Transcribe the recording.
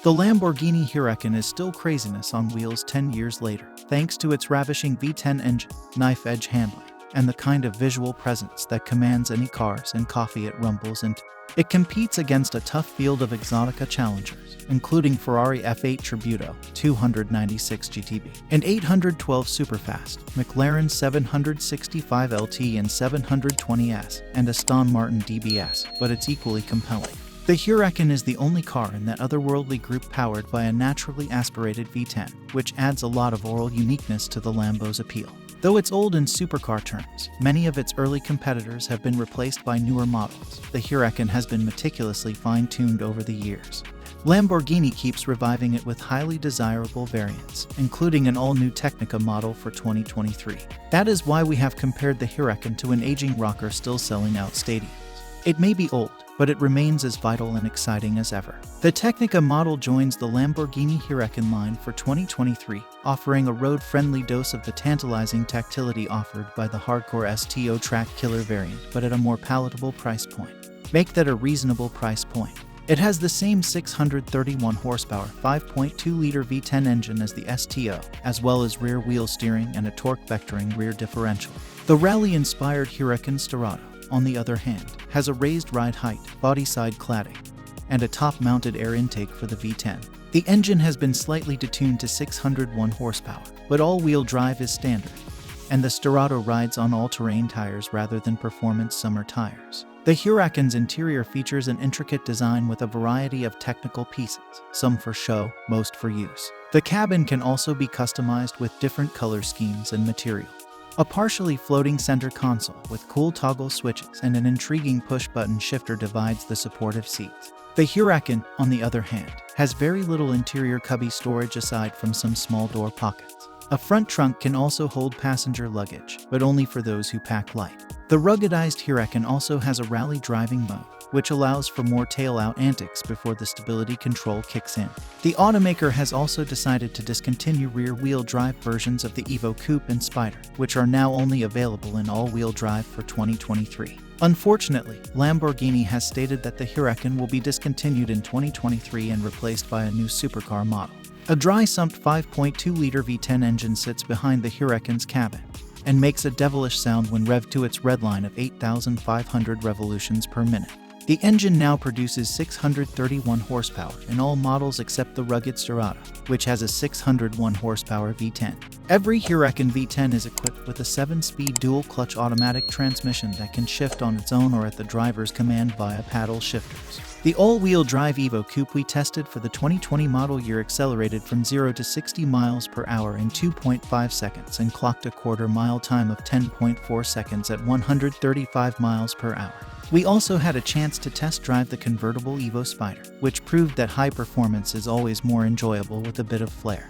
The Lamborghini Huracán is still craziness on wheels 10 years later, thanks to its ravishing V10 engine, knife-edge handling, and the kind of visual presence that commands any cars and coffee it rumbles into. It competes against a tough field of exotica challengers, including Ferrari F8 Tributo 296 GTB and 812 Superfast, McLaren 765 LT and 720S, and Aston Martin DBS, but it's equally compelling. The Huracán is the only car in that otherworldly group powered by a naturally aspirated V10, which adds a lot of oral uniqueness to the Lambo's appeal. Though it's old in supercar terms, many of its early competitors have been replaced by newer models. The Huracán has been meticulously fine-tuned over the years. Lamborghini keeps reviving it with highly desirable variants, including an all-new Technica model for 2023. That is why we have compared the Huracán to an aging rocker still selling out stadiums. It may be old, but it remains as vital and exciting as ever. The Technica model joins the Lamborghini Huracán line for 2023, offering a road-friendly dose of the tantalizing tactility offered by the hardcore STO Track Killer variant, but at a more palatable price point. Make that a reasonable price point. It has the same 631 horsepower 5.2-liter V10 engine as the STO, as well as rear-wheel steering and a torque-vectoring rear differential. The rally-inspired Huracán Storado, on the other hand, has a raised ride height, body-side cladding, and a top-mounted air intake for the V10. The engine has been slightly detuned to 601 horsepower, but all-wheel drive is standard, and the Storado rides on all-terrain tires rather than performance summer tires. The Huracán's interior features an intricate design with a variety of technical pieces, some for show, most for use. The cabin can also be customized with different color schemes and materials. A partially floating center console with cool toggle switches and an intriguing push-button shifter divides the supportive seats. The Huracán, on the other hand, has very little interior cubby storage aside from some small door pockets. A front trunk can also hold passenger luggage, but only for those who pack light. The ruggedized Huracán also has a rally driving mode, which allows for more tail-out antics before the stability control kicks in. The automaker has also decided to discontinue rear-wheel drive versions of the Evo Coupe and Spider, which are now only available in all-wheel drive for 2023. Unfortunately, Lamborghini has stated that the Huracán will be discontinued in 2023 and replaced by a new supercar model. A dry-sumped 5.2-liter V10 engine sits behind the Huracán's cabin and makes a devilish sound when revved to its redline of 8,500 revolutions per minute. The engine now produces 631 horsepower in all models except the rugged Storado, which has a 601 horsepower V10. Every Huracán V10 is equipped with a 7-speed dual-clutch automatic transmission that can shift on its own or at the driver's command via paddle shifters. The all-wheel drive Evo Coupe we tested for the 2020 model year accelerated from 0 to 60 miles per hour in 2.5 seconds and clocked a quarter-mile time of 10.4 seconds at 135 miles per hour. We also had a chance to test drive the convertible Evo Spider, which proved that high performance is always more enjoyable with a bit of flair.